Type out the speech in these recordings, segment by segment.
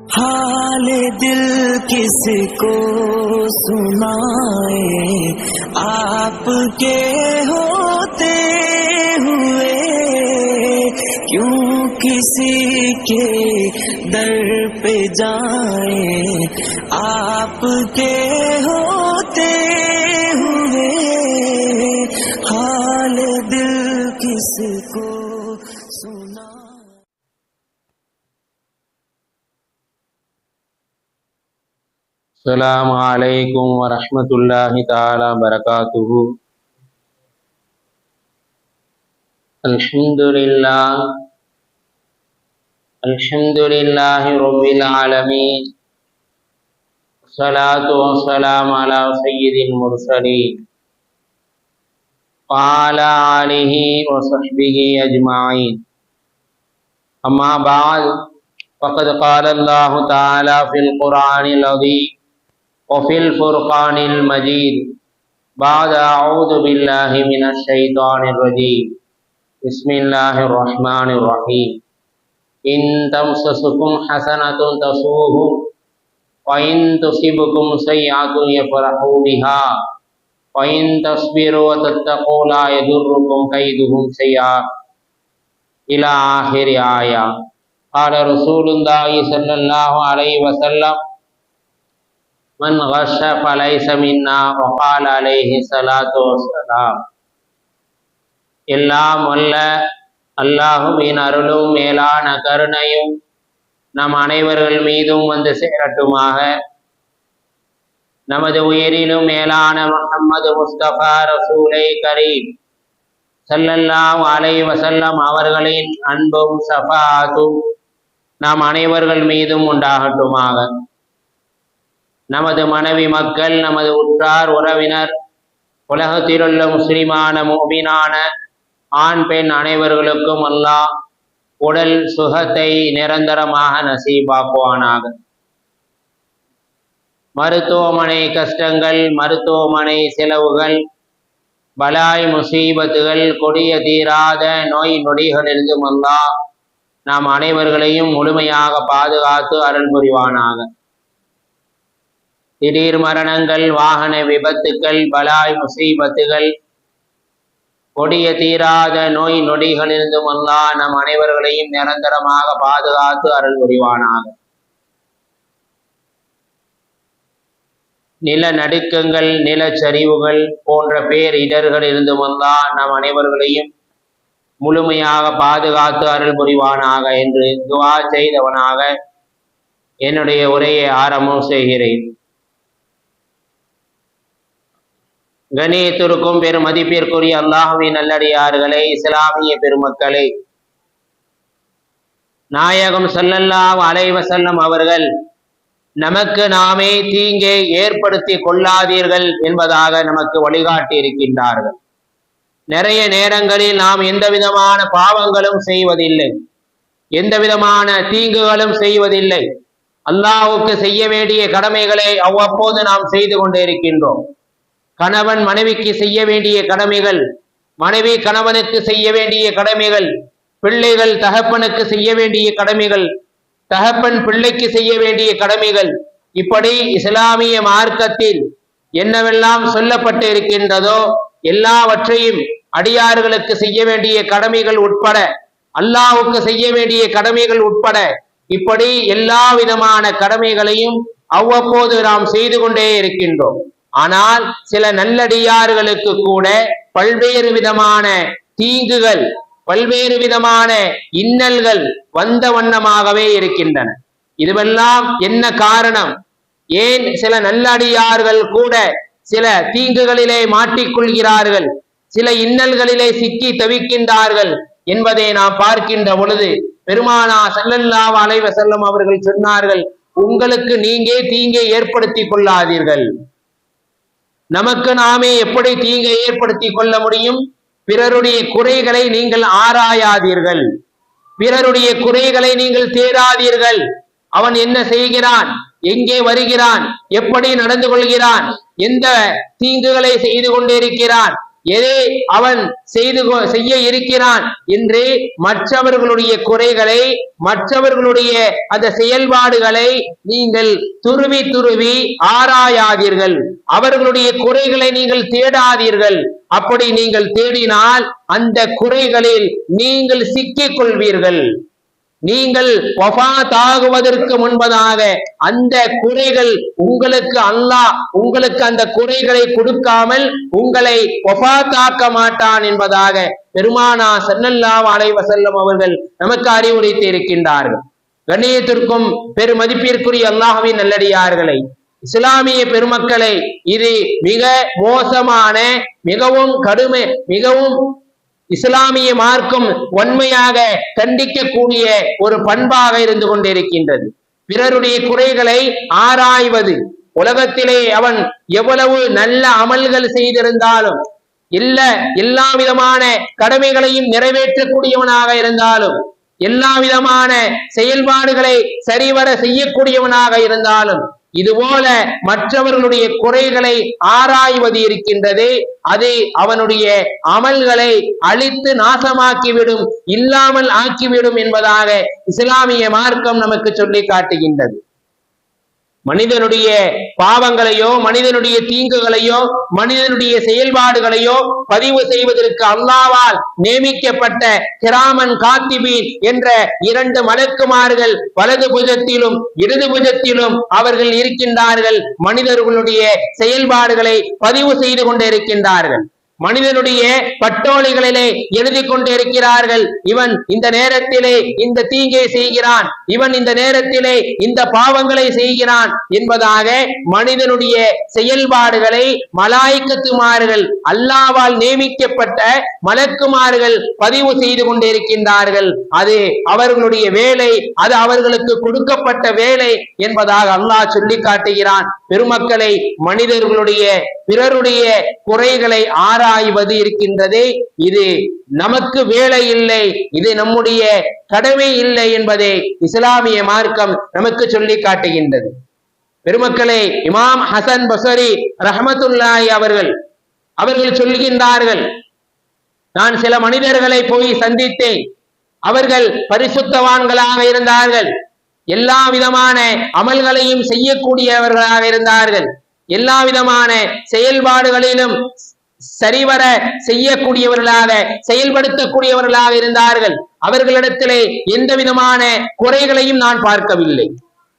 हाल दिल किसको सुनाए, आपके होते हुए क्यों किसी के दर पे जाए, आपके होते हुए हाल दिल किसको सुना। अस्सलामु अलैकुम वरहमतुल्लाहि ताला बरकातुहु। अल्हम्दुलिल्लाहि रब्बिल आलमीन, अस्सलातु वस्सलामु अला सय्यिदिल मुरसलीन व अला आलिहि व सहबिहि अजमाइन। अम्मा बाद, फ़क़द क़ाल अल्लाहु तआला फ़िल क़ुरआनिल अज़ीम वफ़िल फ़ुरक़ानिल मजीद बाद अऊज़ु बिल्लाहि मिनश शैतानिर रजीम बिस्मिल्लाहिर रहमानिर रहीम। इन तमससकुम हसनतुन तसूहुम व इन तुसिबकुम सय्यअतुन यफ़रहू बिहा व इन तस्बिरु व तत्तक़ू ला यदुर्रुकुम कैदुहुम शैआ इला आखिर आया। क़ाल रसूलुल्लाहि सल्लल्लाहु अलैहि वसल्लम मन गश्श फलैस मिन्ना व क़ाल अलैहि ஸலாத்து வஸ்ஸலாம்। எல்லாம் வல்ல அல்லாஹுவின் அருளும் மேலான கருணையும் நம் அனைவர்கள் மீதும் வந்து சேரட்டுமாக. நமது உயிரிலும் மேலான முஹம்மது முஸ்தபா ரசூலை கரீம் ஸல்லல்லாஹு அலைஹி வஸல்லம் அவர்களின் அன்பும் ஷஃபாஅத்தும் நாம் அனைவர்கள் மீதும் உண்டாகட்டுமாக. நமது மனைவி மக்கள், நமது உற்றார் உறவினர், உலகத்திலுள்ள முஸ்லிமான முஃமினான ஆண் பெண் அனைவர்களுக்கும் அல்லாஹ் உடல் சுகத்தை நிரந்தரமாக நசீபாக்குவானாக. மருத்துவமனை கஷ்டங்கள், மருத்துவமனை செலவுகள், பலாய் முசீபத்துகள், கொடிய தீராத நோய் நொடிகளிலிருந்தும் அல்லாஹ் நாம் அனைவர்களையும் முழுமையாக பாதுகாத்து அருள் புரிவானாக. திடீர் மரணங்கள், வாகன விபத்துக்கள், பலாய் முசீபத்துகள், கொடிய தீராத நோய் நொடிகளிலிருந்தும் அல்லாஹ் நம் அனைவர்களையும் நிரந்தரமாக பாதுகாத்து அருள் புரிவானாக. நில நடுக்கங்கள், நிலச்சரிவுகள் போன்ற பேரிடர்கள் இருந்தும் அல்லாஹ் நம் அனைவர்களையும் முழுமையாக பாதுகாத்து அருள் புரிவானாக என்று துஆ செய்தவனாக என்னுடைய உரையை ஆரம்பம் செய்கிறேன். கணியத்திற்கும் பெரும் மதிப்பிற்குரிய அல்லாஹ்வின் நல்லடியார்களே, இஸ்லாமிய பெருமக்களே, நாயகம் ஸல்லல்லாஹு அலைஹி வஸல்லம் அவர்கள் நமக்கு நாமே தீங்கை ஏற்படுத்தி கொள்ளாதீர்கள் என்பதாக நமக்கு வழிகாட்டி இருக்கின்றார்கள். நிறைய நேரங்களில் நாம் எந்த விதமான பாவங்களும் செய்வதில்லை, எந்த விதமான தீங்குகளும் செய்வதில்லை. அல்லாஹ்வுக்கு செய்ய வேண்டிய கடமைகளை அவ்வப்போது நாம் செய்து கொண்டே இருக்கின்றோம். கணவன் மனைவிக்கு செய்ய வேண்டிய கடமைகள், மனைவி கணவனுக்கு செய்ய வேண்டிய கடமைகள், பிள்ளைகள் தகப்பனுக்கு செய்ய வேண்டிய கடமைகள், தகப்பன் பிள்ளைக்கு செய்ய வேண்டிய கடமைகள், இப்படி இஸ்லாமிய மார்க்கத்தில் என்னவெல்லாம் சொல்லப்பட்டு இருக்கின்றதோ எல்லாவற்றையும் அடியார்களுக்கு செய்ய வேண்டிய கடமைகள் உட்பட, அல்லாஹ்வுக்கு செய்ய வேண்டிய கடமைகள் உட்பட, இப்படி எல்லா விதமான கடமைகளையும் அவ்வப்போது நாம் செய்து கொண்டே இருக்கின்றோம். ஆனால் சில நல்லடியார்களுக்கு கூட பல்வேறு விதமான தீங்குகள், பல்வேறு விதமான இன்னல்கள் வந்த வண்ணமாகவே இருக்கின்றன. இதுவெல்லாம் என்ன காரணம்? ஏன் சில நல்லடியார்கள் கூட சில தீங்குகளிலே மாட்டிக்கொள்கிறார்கள், சில இன்னல்களிலே சிக்கி தவிக்கின்றார்கள் என்பதை நாம் பார்க்கின்ற பொழுது பெருமானார் ஸல்லல்லாஹு அலைஹி வஸல்லம் அவர்கள் சொன்னார்கள், உங்களுக்கு நீங்க தீங்கை ஏற்படுத்தி கொள்ளாதீர்கள். நமக்கு நாமே எப்படி தீங்கை ஏற்படுத்தி கொள்ள முடியும்? பிறருடைய குறைகளை நீங்கள் ஆராயாதீர்கள், பிறருடைய குறைகளை நீங்கள் தேடாதீர்கள். அவன் என்ன செய்கிறான், எங்கே வருகிறான், எப்படி நடந்து கொள்கிறான், எந்த தீங்குகளை செய்து கொண்டிருக்கிறான், எதை அவன் செய்ய இருக்கிறான் என்று மற்றவர்களுடைய குறைகளை, மற்றவர்களுடைய அந்த செயல்பாடுகளை நீங்கள் துருவி துருவி ஆராயாதீர்கள். அவர்களுடைய குறைகளை நீங்கள் தேடாதீர்கள். அப்படி நீங்கள் தேடினால் அந்த குறைகளில் நீங்கள் சிக்கிக் கொள்வீர்கள். நீங்கள் வஃபாத் ஆகுவதற்கு முன்பதாக அந்த குறைகள் உங்களுக்கு அல்லாஹ் உங்களுக்கு அந்த குறைகளை கொடுக்காமல் உங்களை வஃபாத் ஆக்க மாட்டான் என்பதாக பெருமானா ஸல்லல்லாஹு அலைஹி வஸல்லம் அவர்கள் நமக்கு அறிவுரைத்து இருக்கின்றார்கள். கண்ணியத்திற்கும் பெருமதிப்பிற்குரிய அல்லாஹ்வின் நல்லடியார்களை, இஸ்லாமிய பெருமக்களை, இது மிக மோசமான, மிகவும் கடுமை, மிகவும் இஸ்லாமிய மார்க்கம் வன்மையாக கண்டிக்கக்கூடிய ஒரு பண்பாக இருந்து கொண்டிருக்கின்றது. பிறருடைய குறைகளை ஆராய்வது. உலகத்திலே அவன் எவ்வளவு நல்ல அமல்கள் செய்திருந்தாலும், எல்லா விதமான கடமைகளையும் நிறைவேற்றக்கூடியவனாக இருந்தாலும், எல்லா விதமான செயல்பாடுகளை சரிவர செய்யக்கூடியவனாக இருந்தாலும், இதுபோல மற்றவர்களுடைய குறைகளை ஆராய்வது இருக்கின்றது, அது அவனுடைய அமல்களை அழித்து நாசமாக்கிவிடும், இல்லாமல் ஆக்கிவிடும் என்பதாக இஸ்லாமிய மார்க்கம் நமக்கு சொல்லி காட்டுகின்றது. மனிதனுடைய பாவங்களையோ, மனிதனுடைய தீங்குகளையோ, மனிதனுடைய செயல்பாடுகளையோ பதிவு செய்வதற்கு அல்லாஹ்வால் நியமிக்கப்பட்ட கிராமன் காத்திபீன் என்ற 2 மலக்குமார்கள் வலது புஜத்திலும் இடது புஜத்திலும் அவர்கள் இருக்கின்றார்கள். மனிதர்களுடைய செயல்பாடுகளை பதிவு செய்து கொண்டிருக்கின்றார்கள். மனிதனுடைய பட்டோலிகளிலே எழுதி கொண்டிருக்கிறார்கள். இவன் இந்த நேரத்திலே இந்த தீங்கை செய்கிறான், இவன் இந்த நேரத்திலே இந்த பாவங்களை செய்கிறான் என்பதாக மனிதனுடைய செயல்பாடுகளை மலாயிக்கத்துமார்கள், அல்லாஹ்வால் நியமிக்கப்பட்ட மலக்குமார்கள் பதிவு செய்து கொண்டிருக்கின்றார்கள். அது அவர்களுடைய வேலை, அது அவர்களுக்கு கொடுக்கப்பட்ட வேலை என்பதாக அல்லாஹ் சொல்லி காட்டுகிறான். பெருமக்களை, மனிதர்களுடைய பிறருடைய குறைகளை ஆராய்வது இருக்கின்றது, இது நமக்கு வேலை இல்லை, இது நம்முடைய கடமை இல்லை என்பதை இஸ்லாமிய மார்க்கம் நமக்கு சொல்லி காட்டுகின்றது. பெருமக்களே, இமாம் ஹசன் பஸ்ரி ரஹ்மத்துல்லாஹி அவர்கள் சொல்கின்றார்கள், நான் சில மனிதர்களை போய் சந்தித்தேன். அவர்கள் பரிசுத்தவான்களாக இருந்தார்கள், எல்லா விதமான அமல்களையும் செய்யக்கூடியவர்களாக இருந்தார்கள், எல்லா விதமான செயல்பாடுகளிலும் சரிவர செய்யக்கூடியவர்களாக, செயல்படுத்தக்கூடியவர்களாக இருந்தார்கள். அவர்களிடத்திலே எந்த விதமான குறைகளையும் நான் பார்க்கவில்லை,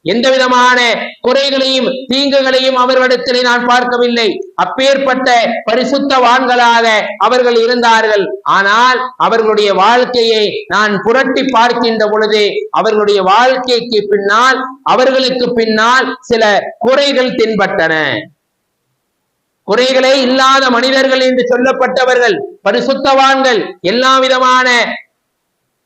எந்த விதமான குறைகளையும் தீங்குகளையும் அவர்களிடத்திலே நான் பார்க்கவில்லை. அப்பேற்பட்ட பரிசுத்தவான்களாக அவர்கள் இருந்தார்கள். ஆனால் அவர்களுடைய வாழ்க்கையை நான் புரட்டி பார்க்கின்ற பொழுது அவர்களுடைய வாழ்க்கைக்கு பின்னால், அவர்களுக்கு பின்னால் சில குறைகள் தென்பட்டன. குறைகளே இல்லாத மனிதர்கள் என்று சொல்லப்பட்டவர்கள் பரிசுத்தவான்கள், எல்லா விதமான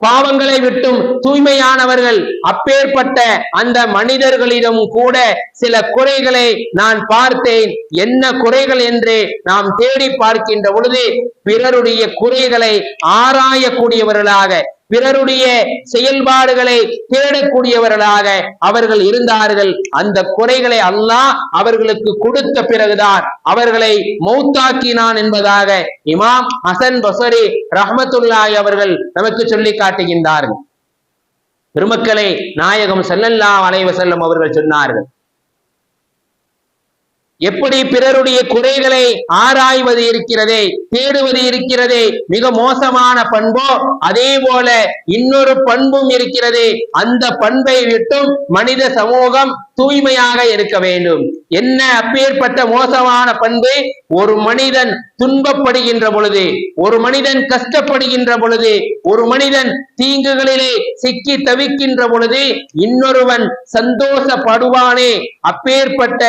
பாவங்களை விட்டும் தூய்மையானவர்கள். அப்பேற்பட்ட அந்த மனிதர்களிடம் கூட சில குறைகளை நான் பார்த்தேன். என்ன குறைகள் என்று நாம் தேடி பார்க்கின்ற பொழுது பிறருடைய குறைகளை ஆராயக்கூடியவர்களாக, பிறருடைய செயல்பாடுகளை தேடக்கூடியவர்களாக அவர்கள் இருந்தார்கள். அந்த குறைகளை அல்லாஹ் அவர்களுக்கு கொடுத்த பிறகுதான் அவர்களை மௌத்தாக்கினான் என்பதாக இமாம் ஹசன் பஸ்ரி ரஹ்மத்துல்லாஹி அவர்கள் நமக்கு சொல்லி காட்டுகின்றார்கள். பெருமக்களே, நாயகம் ஸல்லல்லாஹு அலைஹி வஸல்லம் அவர்கள் சொன்னார்கள், எப்படி பிறருடைய குறைகளை ஆராய்வது இருக்கிறதே, தேடுவது இருக்கிறதே மிக மோசமான பண்போ, அதே போல இன்னொரு பண்பும் இருக்கிறது. அந்த பண்பை விட்டும் மனித சமூகம் தூய்மையாக இருக்க வேண்டும். என்ன அப்பேற்பட்ட மோசமான பண்பு? ஒரு மனிதன் துன்பப்படுகின்ற பொழுது, ஒரு மனிதன் கஷ்டப்படுகின்ற பொழுது, ஒரு மனிதன் தீங்குகளிலே சிக்கி தவிக்கின்ற பொழுது இன்னொருவன் சந்தோஷப்படுவானே, அப்பேற்பட்ட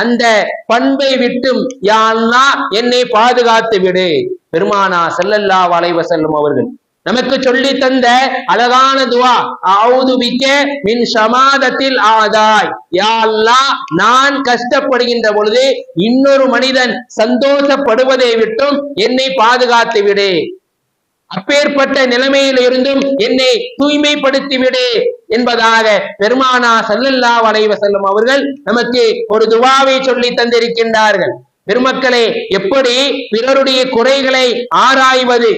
அந்த பண்பை விட்டும் யா அல்லாஹ் என்னை பாதுகாத்து விடு. பெருமானா ஸல்லல்லாஹு அலைஹி வஸல்லம் அவர்கள் நமக்கு சொல்லி தந்த அழகான துஆ, அஊது பிக்க மின் ஷமாதத்தில் ஆதாய். யா அல்லாஹ், நான் கஷ்டப்படுகின்ற பொழுது இன்னொரு மனிதன் சந்தோஷப்படுவதை விட்டும் என்னை பாதுகாத்து விடு. அப்பேற்பட்ட நிலைமையில் இருந்தும் என்னை தூய்மைப்படுத்தி விடு என்பதாக பெருமானா ஸல்லல்லாஹு அலைஹி வஸல்லம் அவர்கள் நமக்கு ஒரு துஆவை சொல்லி தந்திருக்கின்றார்கள். பெருமக்களே, எப்படி பிறருடைய குறைகளை ஆராய்வது,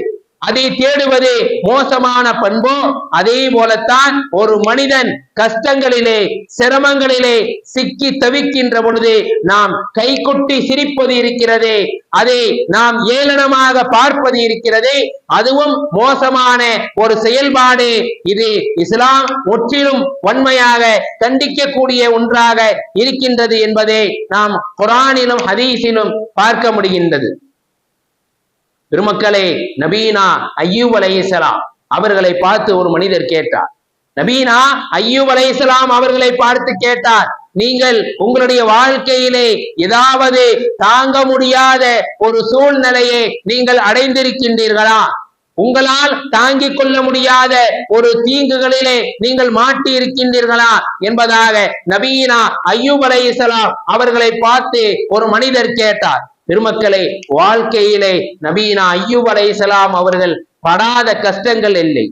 அதை தேடுவது மோசமான பண்போ, அதே போலத்தான் ஒரு மனிதன் கஷ்டங்களிலே சிரமங்களிலே சிக்கி தவிக்கின்ற பொழுது நாம் கைகொட்டி சிரிப்பது இருக்கிறதே, அதை நாம் ஏளனமாக பார்ப்பது இருக்கிறதே, அதுவும் மோசமான ஒரு செயல்பாடு. இது இஸ்லாம் முற்றிலும் வன்மையாக கண்டிக்கக்கூடிய ஒன்றாக இருக்கின்றது என்பதை நாம் குர்ஆனிலும் ஹதீஸிலும் பார்க்க முடிகின்றது. பெருமக்களே, நபீனா அய்யூப் அலைஹிஸ்ஸலாம் அவர்களை பார்த்து ஒரு மனிதர் கேட்டார். நபீனா அய்யூப் அலைஹிஸ்ஸலாம் அவர்களை பார்த்து கேட்டார், நீங்கள் உங்களுடைய வாழ்க்கையிலே ஏதாவது தாங்க முடியாத ஒரு சூழ்நிலையை நீங்கள் அடைந்திருக்கின்றீர்களா? உங்களால் தாங்கிக் கொள்ள முடியாத ஒரு தீங்குகளிலே நீங்கள் மாட்டி இருக்கின்றீர்களா என்பதாக நபீனா அய்யூப் அலைஹிஸ்ஸலாம் அவர்களை பார்த்து ஒரு மனிதர் கேட்டார். பெருமக்களே, வாழ்க்கையிலே நபீனா அய்யூப் அலைஹிஸ்ஸலாம் அவர்கள் படாத கஷ்டங்கள் இல்லை,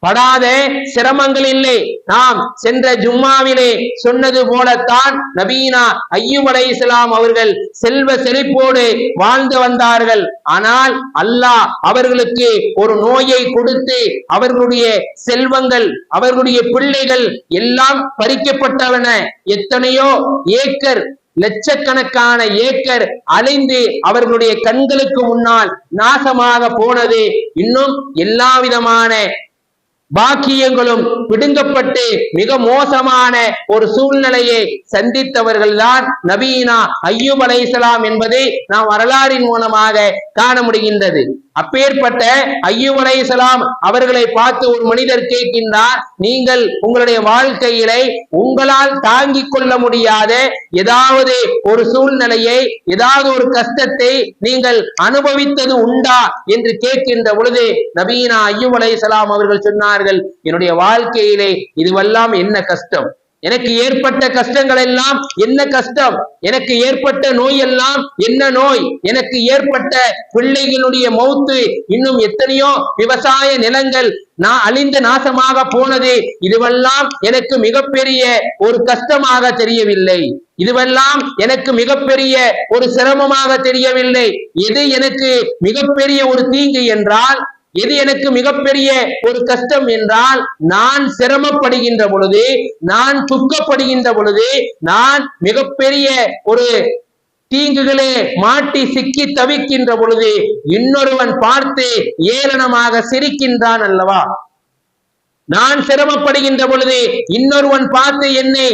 படாத சிரமங்கள் இல்லை. நாம் சென்ற ஜும்மாவிலே சொன்னது போலத்தான் நபீனா அய்யூப் அலைஹிஸ்ஸலாம் அவர்கள் செல்வ செழிப்போடு வாழ்ந்து வந்தார்கள். ஆனால் அல்லாஹ் அவர்களுக்கு ஒரு நோயை கொடுத்து அவர்களுடைய செல்வங்கள், அவர்களுடைய பிள்ளைகள் எல்லாம் பறிக்கப்பட்டவன. எத்தனையோ ஏக்கர், லட்சக்கணக்கான ஏக்கர் அழிந்து அவர்களுடைய கண்களுக்கு முன்னால் நாசமாக போனது. இன்னும் எல்லா விதமான பாக்கியங்களும் பிடுங்கப்பட்டு மிக மோசமான ஒரு சூழ்நிலையை சந்தித்தவர்கள் தான் நபீனா அய்யூப் அலைஹிஸ்ஸலாம் என்பதை நாம் வரலாறின் மூலமாக காண முடிகின்றது. அப்பேற்பட்ட அய்யூப் அலைஹிஸ்ஸலாம் அவர்களை பார்த்து ஒரு மனிதர் கேட்கின்றார், நீங்கள் உங்களுடைய வாழ்க்கையிலே உங்களால் தாங்கிக் கொள்ள முடியாத ஏதாவது ஒரு சூழ்நிலையை, ஏதாவது ஒரு கஷ்டத்தை நீங்கள் அனுபவித்தது உண்டா என்று கேட்கின்ற பொழுது நபீனா அய்யூப் அலைஹிஸ்ஸலாம் அவர்கள் சொன்னார்கள், என்னுடைய வாழ்க்கையிலே இதுவெல்லாம் என்ன கஷ்டம், எனக்கு ஏற்பட்ட கஷ்டங்கள் எல்லாம் என்ன கஷ்டம், எனக்கு ஏற்பட்ட நோய் எல்லாம் என்ன நோய், எனக்கு ஏற்பட்ட பிள்ளைகளுடைய மௌத்து, இன்னும் எத்தனையோ விவசாய நிலங்கள் அழிந்த நாசமாக போனது, இதுவெல்லாம் எனக்கு மிகப்பெரிய ஒரு கஷ்டமாக தெரியவில்லை, இதுவெல்லாம் எனக்கு மிகப்பெரிய ஒரு சிரமமாக தெரியவில்லை. எது எனக்கு மிகப்பெரிய ஒரு தீங்கு என்றால், எது எனக்கு மிகப்பெரிய ஒரு கஷ்டம் என்றால், நான் சிரமப்படுகின்ற பொழுது, நான் துக்கப்படுகின்ற பொழுது, நான் மிகப்பெரிய ஒரு தீங்குகளே மாட்டி சிக்கி தவிக்கின்ற பொழுது இன்னொருவன் பார்த்து ஏளனமாக சிரிக்கின்றான் அல்லவா? நான் சிரமப்படுகின்ற பொழுது இன்னொருவன் பார்த்து என்னை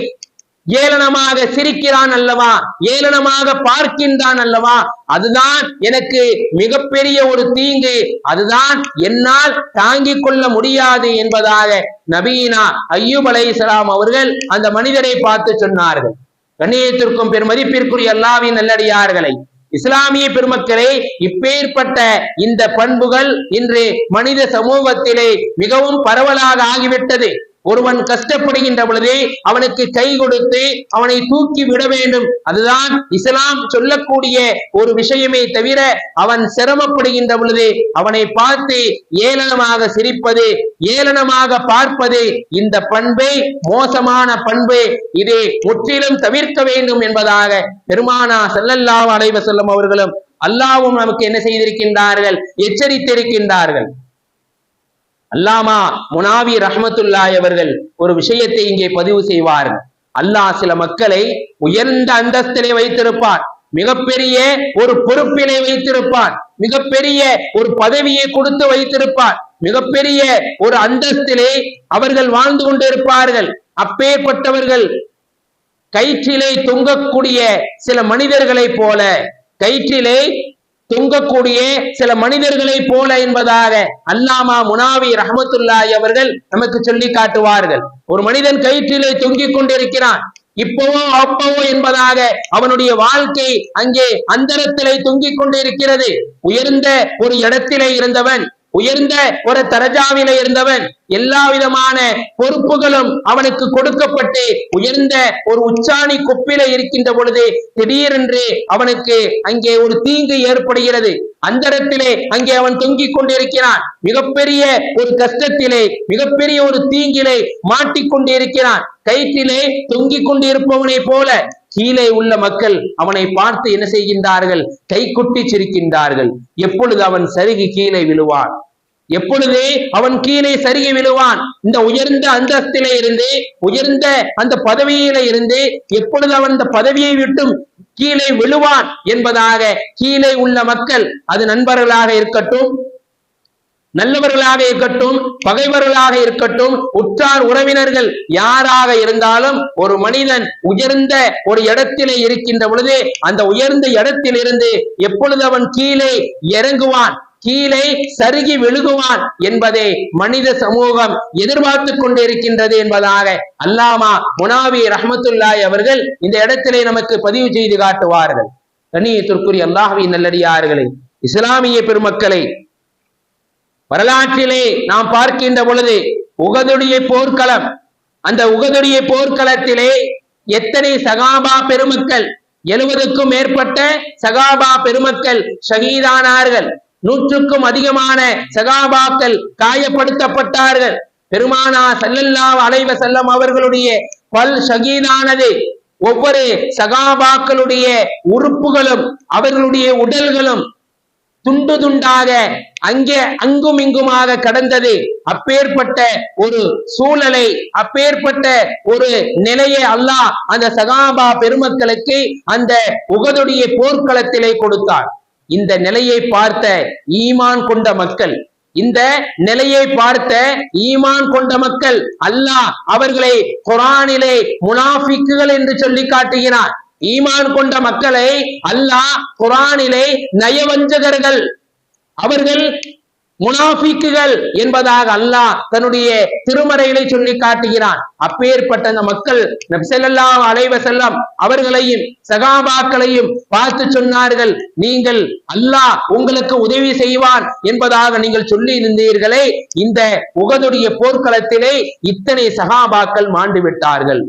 ஏளனமாக சிரிக்கிறான் அல்லவா, ஏளனமாக பார்க்கின்றான் அல்லவா, அதுதான் எனக்கு மிகப்பெரிய ஒரு தீங்கு, அதுதான் என்னால் தாங்கிக் கொள்ள முடியாது என்பதாக நபீனா அய்யூப் அலைஹிஸ்ஸலாம் அவர்கள் அந்த மனிதரை பார்த்து சொன்னார்கள். கண்ணியத்திற்கும் பெருமதிப்பிற்குரிய அல்லாஹ்வின் நல்லடியார்களை, இஸ்லாமிய பெருமக்களே, இப்பேற்பட்ட இந்த பண்புகள் இன்று மனித சமூகத்திலே மிகவும் பரவலாக ஆகிவிட்டது. ஒருவன் கஷ்டப்படுகின்ற பொழுது அவனுக்கு கை கொடுத்து அவனை தூக்கி விட வேண்டும், அதுதான் இஸ்லாம் சொல்லக்கூடிய ஒரு விஷயமே தவிர, அவன் சிரமப்படுகின்ற பொழுது அவனை பார்த்து ஏளனமாக சிரிப்பது, ஏளனமாக பார்ப்பது, இந்த பண்பை மோசமான பண்பு, இதை முற்றிலும் தவிர்க்க வேண்டும் என்பதாக பெருமானா ஸல்லல்லாஹு அலைஹி வஸல்லம் அவர்களும் அல்லாஹ்வும் நமக்கு என்ன செய்திருக்கின்றார்கள், எச்சரித்திருக்கின்றார்கள். அல்லாமா முனாவி ரஹ்மத்துல்லாஹி அவர்கள் ஒரு விஷயத்தை இங்கே பதிவு செய்வார்கள். அல்லாஹ் சில மக்களை உயர்ந்த அந்தஸ்திலே வைத்திருப்பான், மிகப்பெரிய ஒரு பொறுப்பினை வைத்திருப்பான், மிகப்பெரிய ஒரு பதவியை கொடுத்து வைத்திருப்பான், மிகப்பெரிய ஒரு அந்தஸ்திலே அவர்கள் வாழ்ந்து கொண்டிருப்பார்கள். அப்பேற்பட்டவர்கள் கயிற்றிலே தொங்கக்கூடிய சில மனிதர்களை போல, கயிற்றிலே தொங்கக்கூடிய சில மனிதர்களை போல என்பதாக அல்லாமா முனாவி ரஹ்மத்துல்லாஹி அவர்கள் நமக்கு சொல்லி காட்டுவார்கள். ஒரு மனிதன் கயிற்றிலே தொங்கிக் கொண்டிருக்கிறான், இப்பவோ அப்பவோ என்பதாக அவனுடைய வாழ்க்கை அங்கே அந்தரத்திலே தொங்கிக் கொண்டிருக்கிறது. உயர்ந்த ஒரு இடத்திலே இருந்தவன், உயர்ந்த ஒரு தரஜாவிலே இருந்தவன், எல்லா விதமான பொறுப்புகளும் அவனுக்கு கொடுக்கப்பட்டு உயர்ந்த ஒரு உச்சாணி கொப்பில இருக்கின்ற பொழுது திடீரென்று அவனுக்கு அங்கே ஒரு தீங்கு ஏற்படுகிறது. அந்தரத்திலே அங்கே அவன் தொங்கிக் கொண்டிருக்கிறான், மிகப்பெரிய ஒரு கஷ்டத்திலே, மிகப்பெரிய ஒரு தீங்கிலே மாட்டிக்கொண்டிருக்கிறான். கயிற்றிலே தொங்கிக் கொண்டிருப்பவனை போல கீழே உள்ள மக்கள் அவனை பார்த்து என்ன செய்கின்றார்கள்? கைகொட்டி சிரிக்கின்றார்கள். எப்பொழுது அவன் சருகி கீழே விழுவான், எப்பொழுது அவன் கீழே சருகி விழுவான், இந்த உயர்ந்த அந்தஸ்திலே இருந்து, உயர்ந்த அந்த பதவியில இருந்து எப்பொழுது அவன் இந்த பதவியை விட்டும் கீழே விழுவான் என்பதாக கீழே உள்ள மக்கள், அது நண்பர்களாக இருக்கட்டும், நல்லவர்களாக இருக்கட்டும், பகைவர்களாக இருக்கட்டும், உற்றார் உறவினர்கள் யாராக இருந்தாலும், ஒரு மனிதன் உயர்ந்த ஒரு இடத்திலே இருக்கின்ற பொழுது அந்த உயர்ந்த இடத்திலிருந்து எப்பொழுது அவன் கீழே இறங்குவான், கீழே சருகி விழுகுவான் என்பதை மனித சமூகம் எதிர்பார்த்து கொண்டிருக்கின்றது என்பதாக அல்லாமா முனாவி ரஹ்மத்துல்லாஹி அவர்கள் இந்த இடத்திலே நமக்கு பதிவு செய்து காட்டுவார்கள். கண்ணியத்திற்குரிய அல்லாஹ்வின் நல்லடியார்களே, இஸ்லாமிய பெருமக்களை, வரலாற்றிலே நாம் பார்க்கின்ற பொழுது உஹதுடைய போர்க்களம், அந்த உஹதுடைய போர்க்களத்திலே எத்தனை சகாபா பெருமக்கள், 70க்கும் மேற்பட்ட சகாபா பெருமக்கள் ஷஹீதானார்கள். 100க்கும் அதிகமான சகாபாக்கள் காயப்படுத்தப்பட்டார்கள். பெருமானா ஸல்லல்லாஹு அலைஹி வஸல்லம் அவர்களுடைய பல் ஷஹீதானது. ஒவ்வொரு சகாபாக்களுடைய உறுப்புகளும் அவர்களுடைய உடல்களும் துண்டு துண்டாக அங்கே அங்கும் இங்குமாக கடந்தது. அப்பேற்பட்ட ஒரு சூழலை, அப்பேற்பட்ட ஒரு நிலையை அல்லாஹ் அந்த சகாபா பெருமக்களுக்கு அந்த உஹதுடைய போர்க்களத்திலே கொடுத்தார். இந்த நிலையை பார்த்த ஈமான் கொண்ட மக்கள், இந்த நிலையை பார்த்த ஈமான் கொண்ட மக்கள் அல்லாஹ் அவர்களை குர்ஆனிலே முனாஃபிக்குகள் என்று சொல்லி காட்டுகிறார். ஈமான் கொண்ட மக்களை அல்லாஹ் குர்ஆனிலே நயவஞ்சகர்கள், அவர்கள் முனாஃபிக்குகள் என்பதாக அல்லாஹ் தன்னுடைய திருமறையிலே சொல்லி காட்டுகிறான். அப்பேற்பட்ட அந்த மக்கள் நபி ஸல்லல்லாஹு அலைஹி வஸல்லம் அவர்களையும் சகாபாக்களையும் பார்த்து சொன்னார்கள், நீங்கள் அல்லாஹ் உங்களுக்கு உதவி செய்வான் என்பதாக நீங்கள் சொல்லி இருந்தீர்களே, இந்த உஹதுடைய போர்க்களத்திலே இத்தனை சகாபாக்கள் மாண்டு விட்டார்கள்,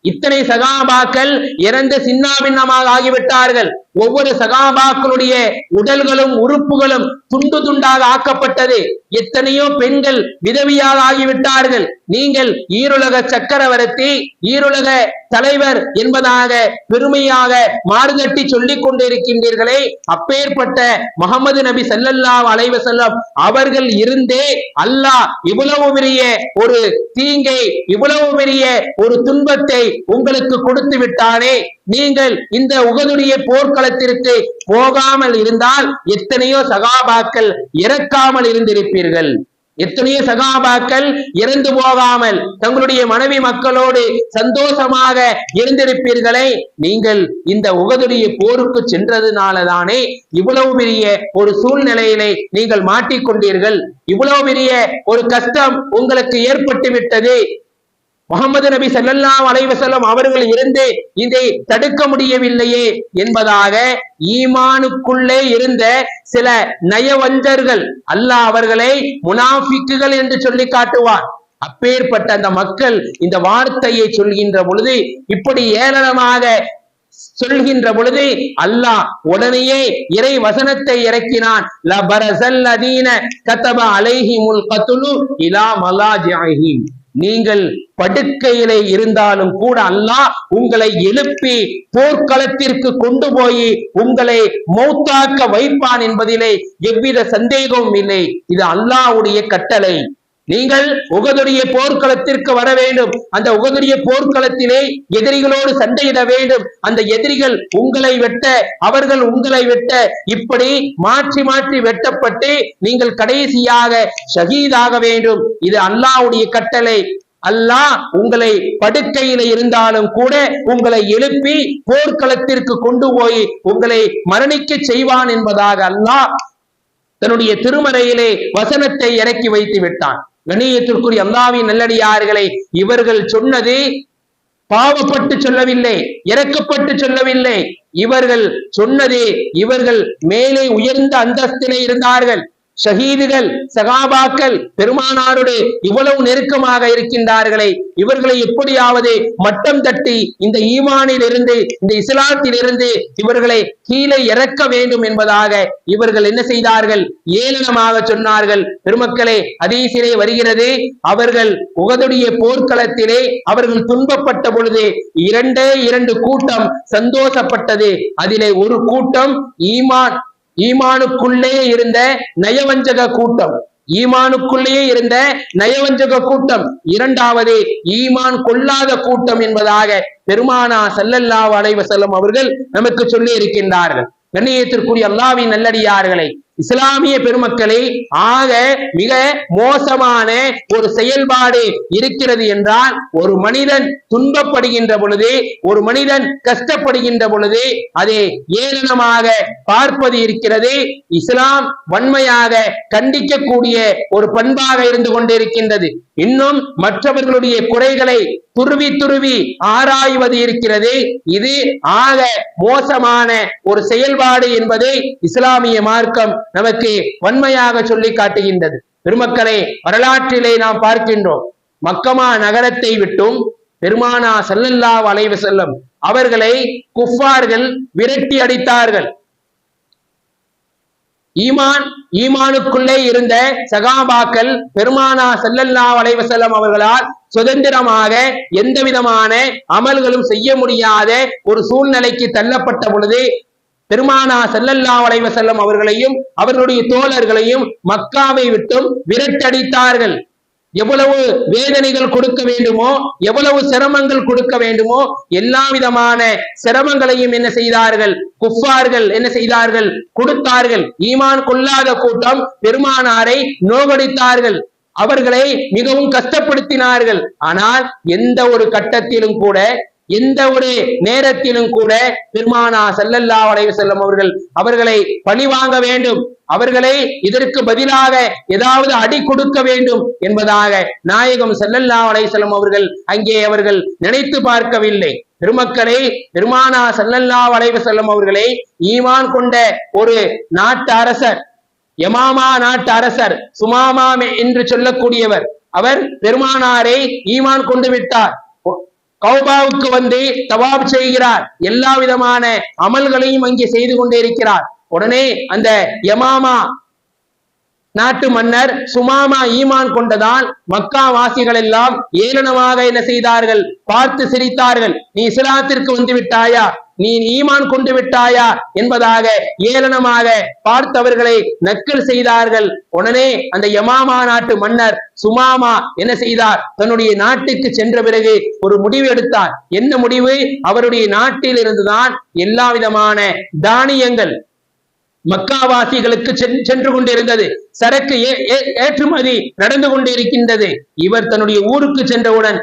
இத்தனை சகாபாக்கள் இறந்து சின்னாபின்னமாக ஆகிவிட்டார்கள். ஒவ்வொரு சகாபாக்களுடைய உடல்களும் உறுப்புகளும் துண்டு துண்டாக ஆக்கப்பட்டது. எத்தனையோ பெண்கள் விதவியாக ஆகிவிட்டார்கள். நீங்கள் ஈருலக சக்கரவர்த்தி, ஈருலக தலைவர் என்பதாக பெருமையாக மாறுதட்டி சொல்லிக் கொண்டிருக்கின்றீர்களே, அப்பேற்பட்ட முஹம்மது நபி ஸல்லல்லாஹு அலைஹி வஸல்லம் அவர்கள் இருந்தே அல்லாஹ் இவ்வளவு பெரிய ஒரு தீங்கை, இவ்வளவு பெரிய ஒரு துன்பத்தை உங்களுக்கு கொடுத்து விட்டானே, நீங்கள் இந்த உஹதுடைய போர்க்களத்திற்கு போகாமல் இருந்தால் எத்தனையோ சகாபாக்கள் இறக்காமல் இருந்திருப்பீர்கள், எத்தனையோ சகாபாக்கள் இறந்து போகாமல் தங்களுடைய மனைவி மக்களோடு சந்தோஷமாக இருந்திருப்பீர்களே. நீங்கள் இந்த உஹதுடைய போருக்கு சென்றதுனாலதானே இவ்வளவு பெரிய ஒரு சூழ்நிலையிலே நீங்கள் மாட்டிக்கொண்டீர்கள், இவ்வளவு பெரிய ஒரு கஷ்டம் உங்களுக்கு ஏற்பட்டு விட்டது. முஹம்மது நபி ஸல்லல்லாஹு அலைஹி வஸல்லம் அவர்கள் இருந்து இதை தடுக்க முடியவில்லையே என்பதாக ஈமானுக்குள்ளே இருந்த சில நயவஞ்சர்கள் அல்லாஹ் அவர்களை முனாஃபிக்குகள் என்று சொல்லி காட்டுவார். அப்பேற்பட்ட அந்த மக்கள் இந்த வார்த்தையை சொல்கின்ற பொழுது, இப்படி ஏளனமாக சொல்கின்ற பொழுது அல்லாஹ் உடனேயே இறை வசனத்தை இறக்கினான். லபரஸல்லதீன கதப அலைஹிமுல் கத்லு இலா மலாஜிஹிம், நீங்கள் படுக்கையிலே இருந்தாலும் கூட அல்லாஹ் உங்களை எழுப்பி போர்க்களத்திற்கு கொண்டு போய் உங்களை மௌத்தாக்க வைப்பான் என்பதிலே எவ்வித சந்தேகமும் இல்லை. இது அல்லாஹ்வுடைய கட்டளை. நீங்கள் உஹதுடைய போர்க்களத்திற்கு வர வேண்டும். அந்த உஹதுடைய போர்க்களத்திலே எதிரிகளோடு சண்டையிட வேண்டும். அந்த எதிரிகள் உங்களை வெட்ட, அவர்கள் உங்களை வெட்ட, இப்படி மாற்றி மாற்றி வெட்டப்பட்டு நீங்கள் கடைசியாக ஷஹீதாக வேண்டும். இது அல்லாஹ்வுடைய கட்டளை. அல்லாஹ் உங்களை படுக்கையில இருந்தாலும் கூட உங்களை எழுப்பி போர்க்களத்திற்கு கொண்டு போய் உங்களை மரணிக்க செய்வான் என்பதாக அல்லாஹ் தன்னுடைய திருமறையிலே வசனத்தை இறக்கி வைத்து விட்டான். கண்ணியத்திற்குரிய அல்லாஹ்வின் நல்லடியார்களே, இவர்கள் சொன்னது பாவப்பட்டு சொல்லவில்லை, இறக்கப்பட்டு சொல்லவில்லை. இவர்கள் சொன்னது, இவர்கள் மேலே உயர்ந்த அந்தஸ்திலே இருந்தார்கள், ஷஹீதுகள் சகாபாக்கள் பெருமானாருடைய இவ்வளவு நெருக்கமாக இருக்கின்றார்களே, இவர்களை எப்படியாவது மட்டம் தட்டி இந்த ஈமானில் இருந்து, இந்த இஸ்லாத்தில் இருந்து இவர்களை கீழே இறக்க வேண்டும் என்பதாக இவர்கள் என்ன செய்தார்கள்? ஏளனமாக சொன்னார்கள். பெருமக்களே, ஹதீஸிலே வருகிறது, அவர்கள் உஹதுடைய போர்க்களத்திலே அவர்கள் துன்பப்பட்ட பொழுது இரண்டு கூட்டம் சந்தோஷப்பட்டது. அதிலே ஒரு கூட்டம் ஈமானுக்குள்ளே இருந்த நயவஞ்சக கூட்டம், ஈமானுக்குள்ளேயே இருந்த நயவஞ்சக கூட்டம். இரண்டாவது ஈமான் கொள்ளாத கூட்டம் என்பதாக பெருமானார் ஸல்லல்லாஹு அலைஹி வஸல்லம் அவர்கள் நமக்கு சொல்லி இருக்கின்றார்கள். கண்ணியத்திற்குரிய அல்லாஹ்வின் நல்லடியார்களை, இஸ்லாமிய பெருமக்களை, ஆக மிக மோசமான ஒரு செயல்பாடு இருக்கிறது என்றால், ஒரு மனிதன் துன்பப்படுகின்ற பொழுது, ஒரு மனிதன் கஷ்டப்படுகின்ற பொழுது அதை ஏளனமாக பார்ப்பது இருக்கிறது. இஸ்லாம் வன்மையாக கண்டிக்கக்கூடிய ஒரு பண்பாக இருந்து கொண்டிருக்கின்றது. இன்னும் மற்றவர்களுடைய குறைகளை துருவி ஆராய்வது இருக்கிறது. இது ஆக மோசமான ஒரு செயல்பாடு என்பதை இஸ்லாமிய மார்க்கம் நமக்கு வன்மையாக சொல்லி காட்டுகின்றது. பெருமக்களே, வரலாற்றிலே நாம் பார்க்கின்றோம், மக்கமா நகரத்தை விட்டும் பெருமானார் ஸல்லல்லாஹு அலைஹி வஸல்லம் அவர்களை குஃபார்கள் விரட்டி அடித்தார்கள். ஈமானுக்குள்ளே இருந்த சகாபாக்கள் பெருமானார் ஸல்லல்லாஹு அலைஹி வஸல்லம் அவர்களால் சுதந்திரமாக எந்த விதமான அமல்களும் செய்ய முடியாத ஒரு சூழ்நிலைக்கு தள்ளப்பட்ட பொழுது பெருமானார் ஸல்லல்லாஹு அலைஹி வஸல்லம் அவர்களையும் அவர்களுடைய தோழர்களையும் மக்காவை விட்டும் விரட்டடித்தார்கள். எவ்வளவு வேதனைகள் கொடுக்க வேண்டுமோ, எவ்வளவு சிரமங்கள் கொடுக்க வேண்டுமோ, எல்லா விதமான சிரமங்களையும் என்ன செய்தார்கள்? குஃபார்கள் என்ன செய்தார்கள்? கொடுத்தார்கள். ஈமான் கொள்ளாத கூட்டம் பெருமானாரை நோகடித்தார்கள், அவர்களை மிகவும் கஷ்டப்படுத்தினார்கள். ஆனால் எந்த ஒரு கட்டத்திலும் கூட, எந்த ஒரு நேரத்திலும் கூட பெருமானார் ஸல்லல்லாஹு அலைஹி வஸல்லம் அவர்களை பழி வாங்க வேண்டும், அவர்களை இதற்கு பதிலாக ஏதாவது அடி கொடுக்க வேண்டும் என்பதாக நாயகம் ஸல்லல்லாஹு அலைஹி வஸல்லம் அங்கே அவர்கள் நினைத்து பார்க்கவில்லை. பெருமக்களை, பெருமானார் ஸல்லல்லாஹு அலைஹி வஸல்லம் அவர்களை ஈமான் கொண்ட ஒரு நாட்டு அரசர், யமாமா நாட்டு அரசர் சுமாமா என்று சொல்லக்கூடியவர், அவர் பெருமானாரை ஈமான் கொண்டு விட்டார். கௌபாவுக்கு வந்து தவாப் செய்கிறார், எல்லா விதமான அமல்களையும் அங்கே செய்து கொண்டே இருக்கிறார். உடனே அந்த யமாமா நாட்டு மன்னர் சுமாமா ஈமான் கொண்டதால் மக்கா வாசிகள் எல்லாம் ஏளனமாக என்ன செய்தார்கள்? பார்த்து சிரித்தார்கள். நீ இஸ்லாத்திற்கு வந்து விட்டாயா, நீ ஈமான் கொண்டு விட்டாயா என்பதாக ஏளனமாக பார்த்தவர்களை நக்கல் செய்தார்கள். உடனே அந்த யமாமா நாட்டு மன்னர் சுமாமா என்ன செய்தார்? தன்னுடைய நாட்டுக்கு சென்ற பிறகு ஒரு முடிவு எடுத்தார். என்ன முடிவு? அவருடைய நாட்டில் இருந்துதான் எல்லா விதமான தானியங்கள் மக்காவாசிகளுக்கு சென்று கொண்டிருந்தது, சரக்கு ஏற்றுமதி நடந்து கொண்டிருக்கின்றது. இவர் தன்னுடைய ஊருக்கு சென்றவுடன்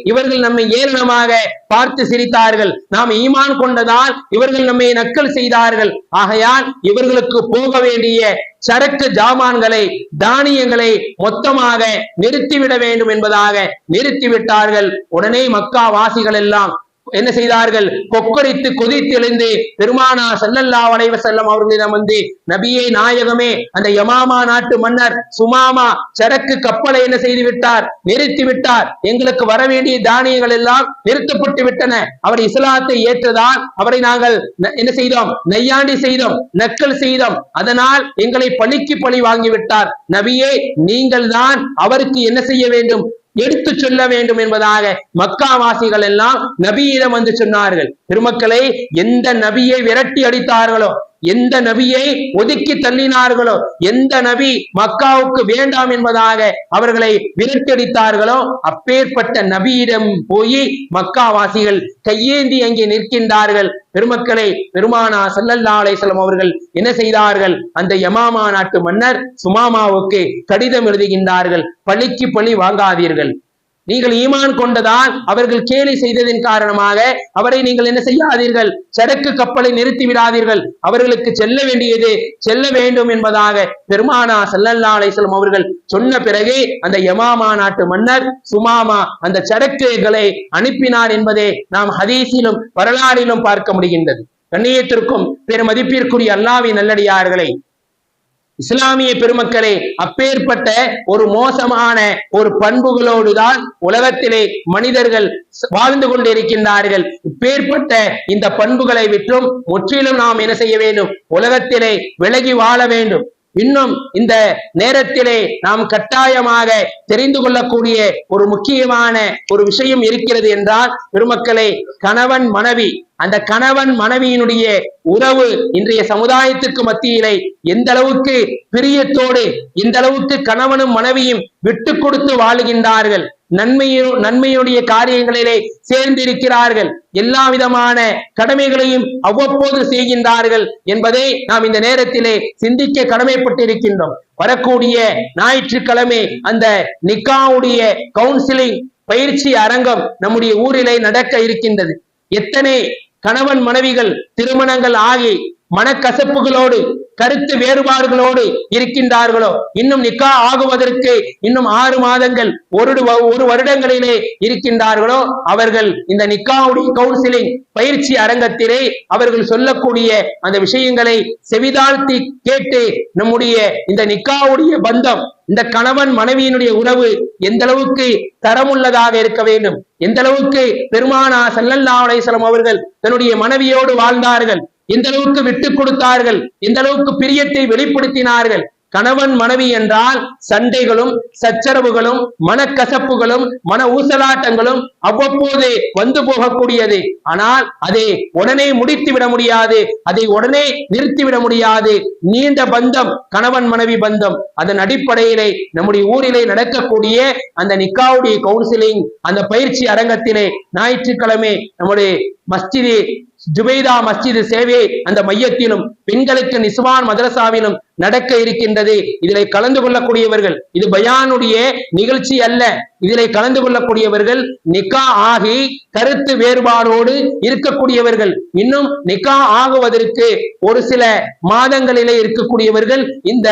இவர்கள் நம்மை ஏளனமாக பார்த்து சிரித்தார்கள், நாம் ஈமான் கொண்டதால் இவர்கள் நம்மை நக்கல் செய்தார்கள், ஆகையால் இவர்களுக்கு போக வேண்டிய சரக்கு ஜாமான்களை, தானியங்களை மொத்தமாக நிறுத்திவிட வேண்டும் என்பதாக நிறுத்திவிட்டார்கள். உடனே மக்கா வாசிகள் எல்லாம் என்ன செய்தார்கள்? கொக்கரித்து கொதித்து எழுந்து பெருமானார் ஸல்லல்லாஹு அலைஹி வஸல்லம் அவர்களிடம் வந்து, நபியே நாயகமே, அந்த யமாமா நாட்டு மன்னர் சுமாமா சரக்கு கப்பலை என்ன செய்து விட்டார்? நிறுத்தி விட்டார். எங்களுக்கு வர வேண்டிய தானியங்கள் எல்லாம் நிறுத்தப்பட்டு விட்டன. அவர் இஸ்லாத்தை ஏற்றதால் அவரை நாங்கள் என்ன செய்தோம்? நையாண்டி செய்தோம், நக்கல் செய்தோம். அதனால் எங்களை பழிக்கு பழி வாங்கிவிட்டார். நபியே, நீங்கள் தான் அவருக்கு என்ன செய்ய வேண்டும்? எடுத்து சொல்ல வேண்டும் என்பதாக மக்காவாசிகள் எல்லாம் நபியிடம் வந்து சொன்னார்கள். பெருமக்களை, எந்த நபியை விரட்டி அடித்தார்களோ, எந்த நபியை ஒதுக்கி தள்ளினார்களோ, எந்த நபி மக்காவுக்கு வேண்டாம் என்பதாக அவர்களை விரட்டடித்தார்களோ, அப்பேற்பட்ட நபியிடம் போய் மக்காவாசிகள் கையேந்தி அங்கே நிற்கின்றார்கள். பெருமக்களை, பெருமானார் ஸல்லல்லாஹு அலைஹி வஸல்லம் அவர்கள் என்ன செய்தார்கள்? அந்த யமாமா நாட்டு மன்னர் சுமாமாவுக்கு கடிதம் எழுதுகின்றார்கள், பழிக்கு பழி வாங்காதீர்கள். நீங்கள் ஈமான் கொண்டதால் அவர்கள் கேலி செய்ததின் காரணமாக அவரை நீங்கள் என்ன செய்யாதீர்கள்? சரக்கு கப்பலை நிறுத்தி விடாதீர்கள். அவர்களுக்கு செல்ல வேண்டியது செல்ல வேண்டும் என்பதாக பெருமானார் ஸல்லல்லாஹு அலைஹி வஸல்லம் அவர்கள் சொன்ன பிறகு அந்த யமாமா நாட்டு மன்னர் சுமாமா அந்த சரக்குகளை அனுப்பினார் என்பதை நாம் ஹதீஸிலும் வரலாறிலும் பார்க்க முடிகின்றது. கண்ணியத்திற்கும் பெருமதிப்பிற்குரிய அல்லாஹ்வின் நல்லடியார்களை, இஸ்லாமிய பெருமக்களே, அப்பேற்பட்ட ஒரு மோசமான ஒரு பண்புகளோடுதான் உலகத்திலே மனிதர்கள் வாழ்ந்து கொண்டிருக்கின்றார்கள். இப்பேற்பட்ட இந்த பண்புகளை விட்டும் முற்றிலும் நாம் என்ன செய்ய வேண்டும்? உலகத்திலே விலகி வாழ வேண்டும். இன்னும் இந்த நேரத்திலே நாம் கட்டாயமாக தெரிந்து கொள்ளக்கூடிய ஒரு முக்கியமான ஒரு விஷயம் இருக்கிறது என்றால், பெருமக்களே, கணவன் மனைவி, அந்த கணவன் மனைவியினுடைய உறவு இன்றைய சமுதாயத்துக்கு மத்தியிலே எந்த அளவுக்கு பிரியத்தோடு, எந்த அளவுக்கு கணவனும் மனைவியும் விட்டு கொடுத்து வாழுகின்றார்கள், நன்மையுடைய காரியங்களிலே சேர்ந்திருக்கிறார்கள், எல்லா விதமான கடமைகளையும் அவ்வப்போது செய்கின்றார்கள் என்பதை நாம் இந்த நேரத்திலே சிந்திக்க கடமைப்பட்டிருக்கின்றோம். வரக்கூடிய ஞாயிற்றுக்கிழமை அந்த நிக்காவுடைய கவுன்சிலிங் பயிற்சி அரங்கம் நம்முடைய ஊரிலே நடக்க இருக்கின்றது. எத்தனை கணவன் மனைவிகள் திருமணங்கள் ஆகி மனக்கசப்புகளோடு, கருத்து வேறுபாடுகளோடு இருக்கின்றார்களோ, இன்னும் நிக்கா ஆகுவதற்கு இன்னும் 6 மாதங்கள், ஒரு வருடங்களிலே இருக்கின்றார்களோ, அவர்கள் இந்த நிக்காவுடைய கவுன்சிலிங் பயிற்சி அரங்கத்திலே அவர்கள் சொல்லக்கூடிய அந்த விஷயங்களை செவிதாழ்த்தி கேட்டு நம்முடைய இந்த நிக்காவுடைய பந்தம், இந்த கணவன் மனைவியினுடைய உறவு எந்த அளவுக்கு தரமுள்ளதாக இருக்க வேண்டும், எந்த அளவுக்கு பெருமானார் ஸல்லல்லாஹு அலைஹி வஸல்லம் அவர்கள் தன்னுடைய மனைவியோடு வாழ்ந்தார்கள், எந்த அளவுக்கு விட்டுக் கொடுத்தார்கள், எந்த அளவுக்கு பிரியத்தை வெளிப்படுத்தினார்கள். கணவன் மனைவி என்றால் சண்டைகளும் சச்சரவுகளும் மனக்கசப்புகளும் மன ஊசலாட்டங்களும் அவ்வப்போது வந்து போகக்கூடியது. ஆனால் அதை உடனே முடித்து விட முடியாது, அதை உடனே நிறுத்திவிட முடியாது. நீண்ட பந்தம் கணவன் மனைவி பந்தம். அதன் அடிப்படையிலே நம்முடைய ஊரிலே நடக்கக்கூடிய அந்த நிக்காவுடைய கவுன்சிலிங் அந்த பயிற்சி அரங்கத்திலே ஞாயிற்றுக்கிழமை நம்முடைய மஸ்ஜிது ஜுபைதா மஸ்ஜிது சேவை அந்த மையத்திலும் பெண்களுக்கு நிஸ்வான் மதரசாவிலும் நடக்க இருக்கின்றது. இதிலே கலந்து கொள்ளக்கூடியவர்கள், இது பயானுடைய நிகழ்ச்சி அல்ல, இதிலே கலந்து கொள்ளக்கூடியவர்கள் நிக்கா ஆகி கருத்து வேறுபாடோடு இருக்கக்கூடியவர்கள், இன்னும் நிக்கா ஆகுவதற்கு ஒரு சில மாதங்களிலே இருக்கக்கூடியவர்கள் இந்த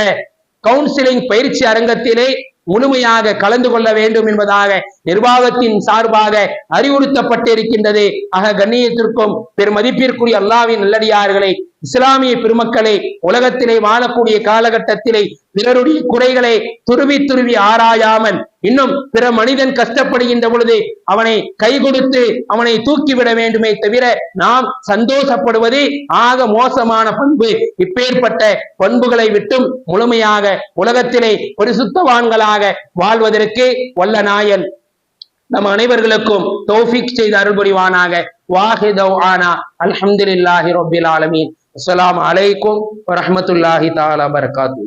கவுன்சிலிங் பயிற்சி அரங்கத்திலே முழுமையாக கலந்து கொள்ள வேண்டும் என்பதாக நிர்வாகத்தின் சார்பாக அறிவுறுத்தப்பட்டிருக்கின்றது. ஆக கண்ணியத்திற்கும் பெருமதிப்பிற்குரிய அல்லாஹ்வின் நல்லடியார்களே, இஸ்லாமிய பெருமக்களை, உலகத்திலே வாழக்கூடிய காலகட்டத்திலே பிறருடைய குறைகளை துருவி ஆராயாமல், இன்னும் பிற மனிதன் கஷ்டப்படுகின்ற பொழுது அவனை கை கொடுத்து அவனை தூக்கிவிட வேண்டுமே தவிர நாம் சந்தோஷப்படுவது ஆக மோசமான பண்பு. இப்பேற்பட்ட பண்புகளை விட்டும் முழுமையாக உலகத்திலே பரிசுத்தவான்களாக வாழ்வதற்கு வல்ல நாயன் நம் அனைவர்களுக்கும் தௌஃபீக் செய்து அருள் புரிவானாக. வாஹிதவ் ஆனா அல்ஹம்துலில்லாஹி ரப்பில் ஆலமீன். அஸ்ஸலாமு அலைக்கும் வரஹ்மத்துல்லாஹி தஆலா வபரகாத்துஹு.